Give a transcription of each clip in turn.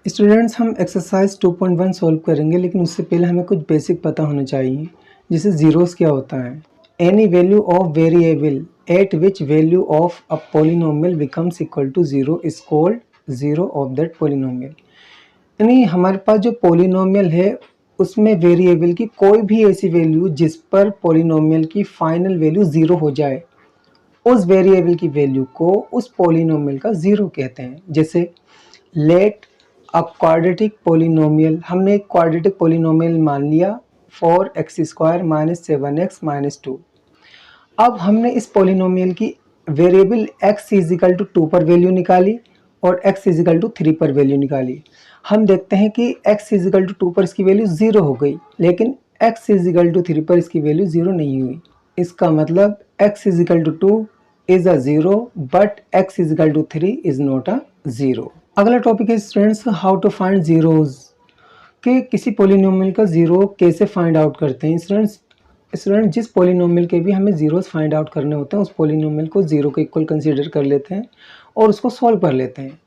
Students, हम exercise 2.1 solve करेंगे, लेकिन उससे पहले हमें कुछ बेसिक पता होना चाहिए। जैसे ज़ीरोज़ क्या होता है। Any value of variable at which value of a polynomial becomes equal to zero is called zero of that polynomial. यानी हमारे पास जो पोलिनोमियल है उसमें वेरिएबल की कोई भी ऐसी वैल्यू जिस पर पोलिनोमियल की फाइनल वैल्यू ज़ीरो हो जाए, उस वेरिएबल की वैल्यू को उस पोलिनोमियल का ज़ीरो कहते हैं। जैसे लेट अ क्वाड्रेटिक पोलिनोमियल, हमने एक क्वाड्रेटिक पोलिनोमियल मान लिया 4x² - 7x - 2। अब हमने इस पोलिनोमियल की वेरिएबल x इजिकल टू 2 पर वैल्यू निकाली और x इजिकल टू 3 पर वैल्यू निकाली। हम देखते हैं कि x इजिकल टू 2 पर इसकी वैल्यू 0 हो गई, लेकिन x इजिकल टू 3 पर इसकी वैल्यू 0 नहीं हुई। इसका मतलब x is equal to 2 is a 0 but x is equal to 3 is not a 0। अगला टॉपिक है students, how to find zeros, कि किसी पोलिनोमियल का जीरो कैसे फाइंड आउट करते हैं। स्टूडेंट जिस पोलिनोमियल के भी हमें जीरोस फाइंड आउट करने होते हैं उस पोलिनोमियल को जीरो के इक्वल कंसीडर कर लेते हैं और उसको सॉल्व कर लेते हैं।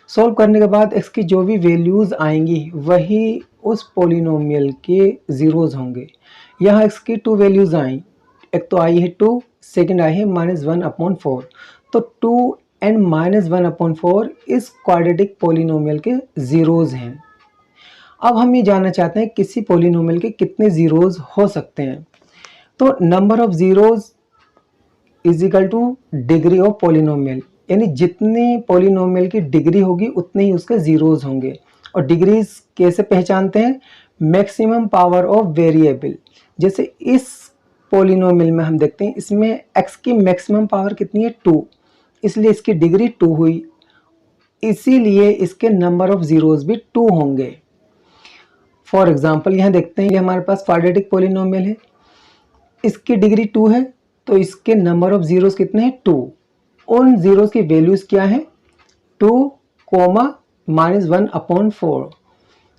सॉल्व करने के बाद x की जो भी वैल्यूज़ आएंगी वही उस पोलिनोमियल के ज़ीरोज़ होंगे। यहाँ x की 2 वैल्यूज़ आई, एक तो आई है 2, सेकंड आई है -1/4। तो 2 एंड -1/4 इस क्वाड्रेटिक पोलिनोमियल के ज़ीरोज़ हैं। अब हम ये जानना चाहते हैं किसी पोलिनोमियल के कितने ज़ीरोज़ हो सकते हैं। तो number of zeros is equal two degree of polynomial, यानी जितनी पोलिनोमियल की डिग्री होगी उतने ही उसके ज़ीरोज़ होंगे। और डिग्रीज कैसे पहचानते हैं? Maximum power of variable. जैसे इस पोलिनोमियल में हम देखते हैं इसमें x की मैक्सिमम पावर कितनी है 2, इसलिए इसकी डिग्री 2 हुई, इसीलिए इसके नंबर ऑफ ज़ीरोज़ भी 2 होंगे। फॉर एग्जाम्पल यहाँ देखते हैं ये हमारे पास क्वाड्रेटिक पोलिनोमियल है, इसकी डिग्री 2 है तो इसके नंबर ऑफ ज़ीरोज़ कितने हैं 2। उन ज़ीरोज़ की वैल्यूज़ क्या है 2, -1/4।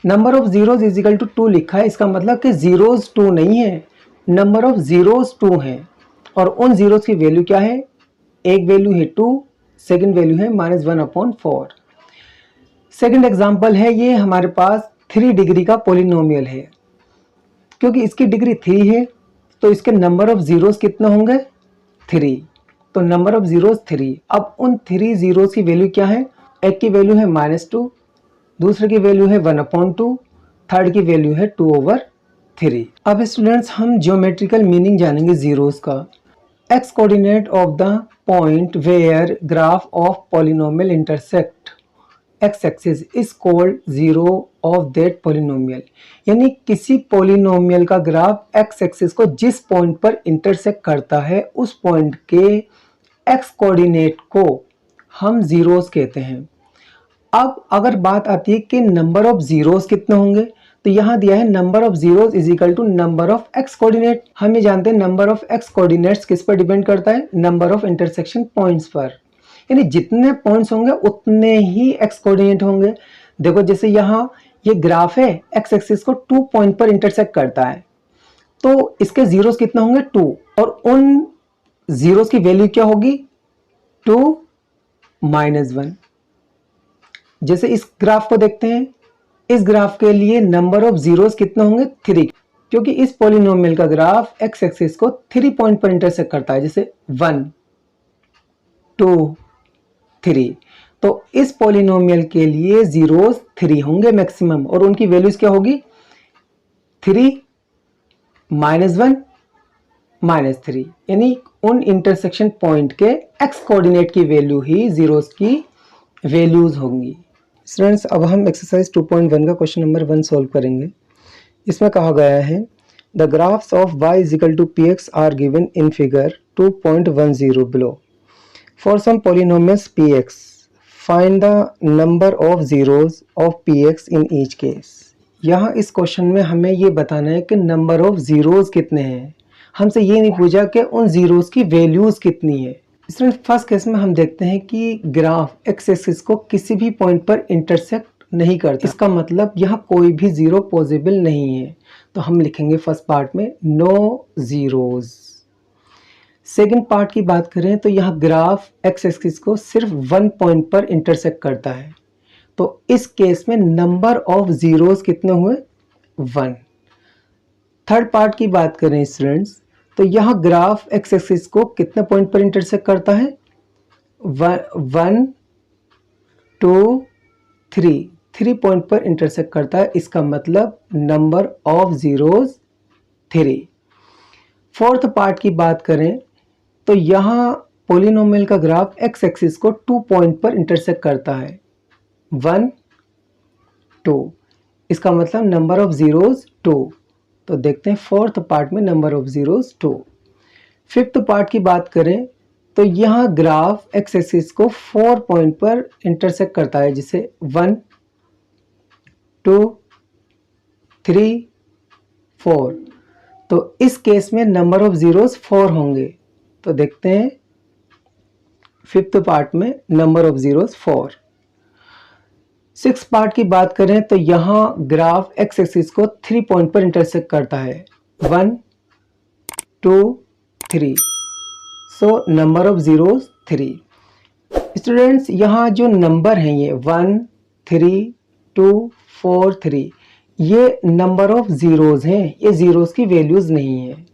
Number of zeros is equal to 2 लिखा है, इसका मतलब कि ज़ीरोज़ 2 नहीं है, नंबर ऑफ ज़ीरोज़ 2 हैं। और उन ज़ीरोज़ की वैल्यू क्या है, एक वैल्यू है 2, सेकंड वैल्यू है -1/4। सेकंड एग्जांपल है, ये हमारे पास 3 डिग्री का पोलिनोमियल है। क्योंकि इसकी डिग्री 3 है तो इसके नंबर ऑफ ज़ीरोज़ कितने होंगे 3, तो नंबर ऑफ ज़ीरोज़ 3। अब उन 3 ज़ीरोज़ की वैल्यू क्या है, एक की वैल्यू है -2, दूसरे की वैल्यू है 1/2, थर्ड की वैल्यू है 2/3। अब स्टूडेंट्स हम ज्योमेट्रिकल मीनिंग जानेंगे ज़ीरोज़ का। X coordinate of the point where graph of polynomial intersect X axis is called zero of that polynomial. यानी किसी पोलिनोमियल का ग्राफ एक्स एक्सिस को जिस पॉइंट पर इंटरसेक्ट करता है उस पॉइंट के एक्स कोऑर्डिनेट को हम जीरोस कहते हैं। अब अगर बात आती है कि नंबर ऑफ जीरोस कितने होंगे, तो यहां दिया है number of zeros is equal to number of X coordinate. हम ये जानते हैं नंबर ऑफ एक्स कोऑर्डिनेट्स किस पर डिपेंड करता है, नंबर ऑफ इंटरसेक्शन पॉइंट्स पर। यानी जितने पॉइंट्स होंगे उतने ही एक्स कोऑर्डिनेट होंगे। देखो जैसे यहाँ ये ग्राफ है, एक्स एक्सिस को 2 पॉइंट पर इंटरसेक्ट करता है तो इसके जीरोस कितने होंगे 2, और उन जीरोस की वैल्यू क्या होगी 2 -1। जैसे इस ग्राफ को देखते हैं, इस ग्राफ के लिए नंबर ऑफ जीरोस कितने होंगे 3, क्योंकि इस पॉलिनोमियल का ग्राफ एक्स एक्सिस को 3 पॉइंट पर इंटरसेक्ट करता है, जैसे 1 2 3। तो इस पॉलिनोमियल के लिए जीरोस 3 होंगे मैक्सिमम, और उनकी वैल्यूज क्या होगी 3 -1 -3। यानी उन इंटरसेक्शन पॉइंट के एक्स कोऑर्डिनेट की वैल्यू ही जीरोस की वैल्यूज होंगी। स्टूडेंट्स अब हम एक्सरसाइज 2.1 का क्वेश्चन नंबर 1 सॉल्व करेंगे। इसमें कहा गया है the graphs of y equal to px are given in figure 2.10 below. For some polynomials px find the number of zeros of px in each case. यहाँ इस क्वेश्चन में हमें ये बताना है कि नंबर ऑफ जीरोस कितने हैं, हमसे ये नहीं पूछा कि उन जीरोस की वैल्यूज कितनी है। इसमें फर्स्ट केस में हम देखते हैं कि ग्राफ एक्स एक्सिस को किसी भी पॉइंट पर इंटरसेक्ट नहीं करता, इसका मतलब यहाँ कोई भी जीरो पॉसिबल नहीं है। तो हम लिखेंगे फर्स्ट पार्ट में नो जीरोज। सेकंड पार्ट की बात करें तो यहाँ ग्राफ एक्स एक्सिस को सिर्फ 1 पॉइंट पर इंटरसेक्ट करता है, तो इस केस में नंबर ऑफ जीरोस कितने हुए? 1। थर्ड पार्ट की बात करें स्टूडेंट्स, तो यहाँ ग्राफ एक्स एक्सिस को कितने पॉइंट पर इंटरसेक्ट करता है? 1 2 3 पॉइंट पर इंटरसेक्ट करता है। इसका मतलब number of zeros 3। Fourth part की बात करें तो यहाँ पॉलिनोमियल का ग्राफ एक्स एक्सिस को 2 पॉइंट पर इंटरसेक्ट करता है, 1 2। इसका मतलब नंबर ऑफ जीरोस 2। तो देखते हैं फोर्थ पार्ट में number of zeros 2। Fifth part की बात करें तो यहाँ ग्राफ एक्स एक्सिस को 4 पॉइंट पर इंटरसेक्ट करता है, जिसे 1 2 3 4। तो इस केस में नंबर ऑफ जीरोस 4 होंगे। तो देखते हैं फिफ्थ पार्ट में number of zeros 4। Six part की बात करें तो यहाँ ग्राफ एक्स एक्सिस को 3 पॉइंट पर इंटरसेक्ट करता है, 1 2 3। So number of zeros 3। Students यहाँ जो नंबर हैं ये 1 3 2 4 3, ये नंबर ऑफ जीरोस हैं, ये जीरोस की वैल्यूज नहीं है।